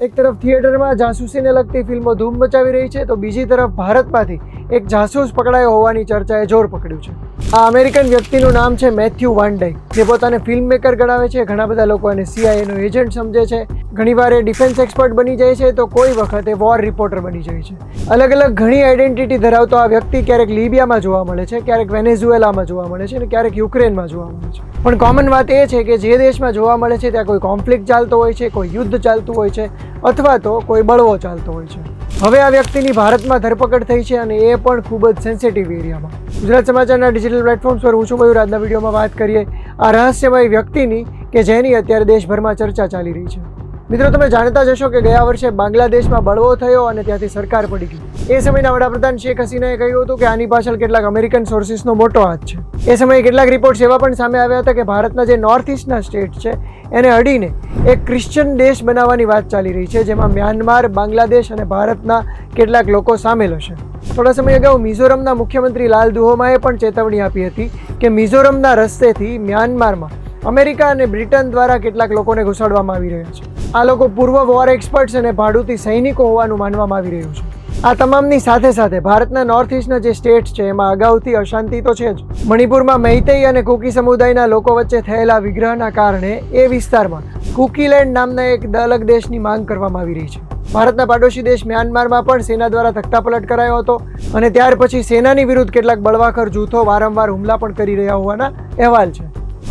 એક તરફ થિયેટરમાં જાસૂસીને લગતી ફિલ્મો ધૂમ મચાવી રહી છે તો બીજી તરફ ભારતમાંથી એક જાસૂસ પકડાયો હોવાની ચર્ચાએ જોર પકડ્યું છે. આ અમેરિકન વ્યક્તિનું નામ છે મેથ્યુ વાન ડાઇક, જે પોતાને ફિલ્મ મેકર ગણાવે છે. ઘણા બધા લોકો એને CIA નો એજન્ટ સમજે છે. ઘણીવાર એ ડિફેન્સ એક્સપર્ટ બની જાય છે તો કોઈ વખતે વોર રિપોર્ટર બની જાય છે. અલગ અલગ ઘણી આઈડેન્ટિટી ધરાવતો આ વ્યક્તિ ક્યારેક લીબિયામાં જોવા મળે છે, ક્યારેક વેનેઝુએલામાં જોવા મળે છે અને ક્યારેક યુક્રેનમાં જોવા મળે છે. પણ કોમન વાત એ છે કે જે દેશમાં જોવા મળે છે ત્યાં કોઈ કોન્ફ્લિક્ટ ચાલતો હોય છે, કોઈ યુદ્ધ ચાલતું હોય છે અથવા તો કોઈ બળવો ચાલતો હોય છે. હવે આ વ્યક્તિની ભારતમાં ધરપકડ થઈ છે અને એ પણ ખૂબ જ સેન્સિટિવ એરિયામાં. ગુજરાત સમાચારના ડિજિટલ પ્લેટફોર્મ્સ પર હું છું મયુર. આજના વિડીયોમાં વાત કરીએ આ રહસ્યમય વ્યક્તિની કે જેની અત્યારે દેશભરમાં ચર્ચા ચાલી રહી છે. મિત્રો, તમે જાણતા જ હશો કે ગયા વર્ષે બાંગ્લાદેશમાં બળવો થયો અને ત્યાંથી સરકાર પડી ગઈ. એ સમયના વડાપ્રધાન શેખ હસીનાએ કહ્યું હતું કે આની પાછળ કેટલાક અમેરિકન સોર્સિસનો મોટો હાથ છે. એ સમયે કેટલાક રિપોર્ટ્સ એવા પણ સામે આવ્યા હતા કે ભારતના જે નોર્થ ઇસ્ટના સ્ટેટ છે એને અડીને એક ક્રિશ્ચિયન દેશ બનાવવાની વાત ચાલી રહી છે, જેમાં મ્યાનમાર, બાંગ્લાદેશ અને ભારતના કેટલાક લોકો સામેલ હશે. થોડા સમય અગાઉ મિઝોરમના મુખ્યમંત્રી લાલ દુહોમાએ પણ ચેતવણી આપી હતી કે મિઝોરમના રસ્તેથી મ્યાનમારમાં અમેરિકા અને બ્રિટન દ્વારા કેટલાક લોકોને ઘુસાડવામાં આવી રહ્યા છે. આ લોકો પૂર્વ વોર એક્સપર્ટ્સ અને ભાડૂતી સૈનિકો હોવાનું માનવામાં આવી રહ્યું છે. આ તમામની સાથે સાથે ભારતના નોર્થ ઇસ્ટના જે સ્ટેટ્સ છે એમાં અગાઉથી અશાંતિ તો છે જ. મણિપુરમાં મૈતેઈ અને કુકી સમુદાયના લોકો વચ્ચે થયેલા વિગ્રહના કારણે એ વિસ્તારમાં કુકીલેન્ડ નામના એક અલગ દેશની માંગ કરવામાં આવી રહી છે. ભારતના પાડોશી દેશ મ્યાનમારમાં પણ સેના દ્વારા તખ્તાપલટ કરાયો હતો અને ત્યાર પછી સેનાની વિરુદ્ધ કેટલાક બળવાખોર જૂથો વારંવાર હુમલા પણ કરી રહ્યા હોવાના અહેવાલ છે.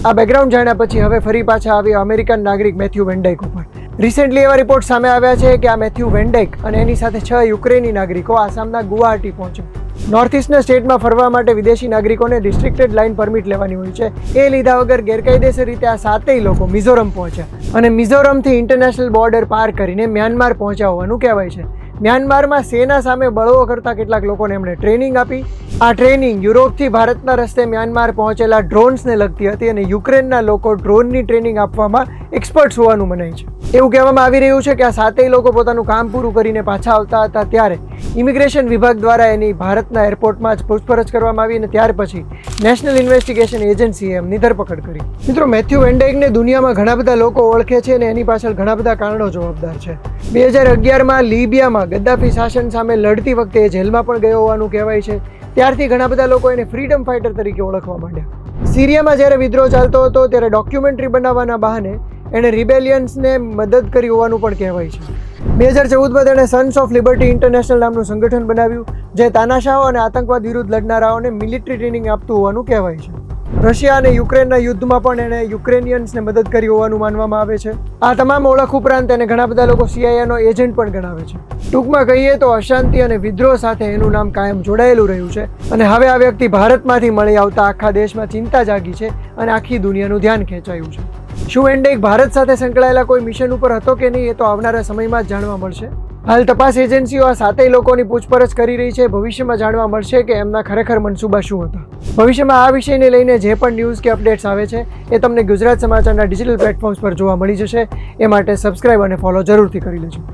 આ બેકગ્રાઉન્ડ જાણ્યા પછી હવે ફરી પાછા આવ્યા અમેરિકન નાગરિક મેથ્યુ વેન ડાઇક ઉપર. રિસેન્ટલી એવા રિપોર્ટ સામે આવ્યા છે કે આ મેથ્યુ વેન ડાઇક અને એની સાથે 6 યુક્રેની નાગરિકો આસામના ગુવાહાટી પહોંચ્યા. નોર્થ ઇસ્ટના સ્ટેટમાં ફરવા માટે વિદેશી નાગરિકોને રિસ્ટ્રિક્ટેડ લાઇન પરમિટ લેવાની હોય છે. એ લીધા વગર ગેરકાયદેસર રીતે આ 7 લોકો મિઝોરમ પહોંચ્યા અને મિઝોરમથી ઇન્ટરનેશનલ બોર્ડર પાર કરીને મ્યાનમાર પહોંચ્યા હોવાનું કહેવાય છે. મ્યાનમારમાં સેના સામે બળવો કરતા કેટલાક લોકોને એમણે ટ્રેનિંગ આપી. આ ટ્રેનિંગ યુરોપથી ભારતના રસ્તે મ્યાનમાર પહોંચેલા ડ્રોન્સને લગતી હતી અને યુક્રેનના લોકો ડ્રોનની ટ્રેનિંગ આપવામાં એક્સપર્ટ્સ હોવાનું મનાય છે. એવું કહેવામાં આવી રહ્યું છે કે આ 7 લોકો પોતાનું કામ પૂરું કરીને પાછા આવતા હતા ત્યારે ઇમિગ્રેશન વિભાગ દ્વારા એની ભારતના એરપોર્ટમાં જ પૂછપરછ કરવામાં આવી અને ત્યાર પછી નેશનલ ઇન્વેસ્ટિગેશન એજન્સીએ એમની ધરપકડ કરી. મિત્રો, મેથ્યુ વેન ડાઇકને દુનિયામાં ઘણા બધા લોકો ઓળખે છે અને એની પાછળ ઘણા બધા કારણો જવાબદાર છે. 2011માં લીબિયામાં ગદ્દાફી શાસન સામે લડતી વખતે જેલમાં પણ ગયો હોવાનું કહેવાય છે. ત્યારથી ઘણા બધા લોકો એને ફ્રીડમ ફાઇટર તરીકે ઓળખવા માંડ્યા. સિરિયામાં જ્યારે વિદ્રોહ ચાલતો હતો ત્યારે ડોક્યુમેન્ટરી બનાવવાના બહાને એણે રિબેલિયન્સને મદદ કરી હોવાનું પણ કહેવાય છે. 2014માં તેણે સન્સ ઓફ લિબર્ટી ઇન્ટરનેશનલ નામનું સંગઠન બનાવ્યું, જે તાનાશાહો અને આતંકવાદ વિરુદ્ધ લડનારાઓને મિલિટરી ટ્રેનિંગ આપતું હોવાનું કહેવાય છે. રશિયા અને યુક્રેનના યુદ્ધમાં પણ એણે યુક્રેનિયન્સને મદદ કરી હોવાનું માનવામાં આવે છે. આ તમામ ઓળખ ઉપરાંત એને ઘણા બધા લોકો CIA નો એજન્ટ પણ ગણાવે છે. ટૂંકમાં કહીએ તો અશાંતિ અને વિદ્રોહ સાથે એનું નામ કાયમ જોડાયેલું રહ્યું છે અને હવે આ વ્યક્તિ ભારતમાંથી મળી આવતા આખા દેશમાં ચિંતા જાગી છે અને આખી દુનિયાનું ધ્યાન ખેંચાયું છે. શું વેન ડાઇક ભારત સાથે સંકળાયેલા કોઈ મિશન ઉપર હતો કે નહીં એ તો આવનારા સમયમાં જ જાણવા મળશે. હાલ તપાસ એજન્સીઓ આ 7 લોકોની પૂછપરછ કરી રહી છે. ભવિષ્યમાં જાણવા મળશે કે એમના ખરેખર મનસૂબા શું હતા. ભવિષ્યમાં આ વિષયને લઈને જે પણ ન્યૂઝ કે અપડેટ્સ આવે છે એ તમને ગુજરાત સમાચારના ડિજિટલ પ્લેટફોર્મ્સ પર જોવા મળી જશે. એ માટે સબસ્ક્રાઇબ અને ફોલો જરૂરથી કરી લેજો.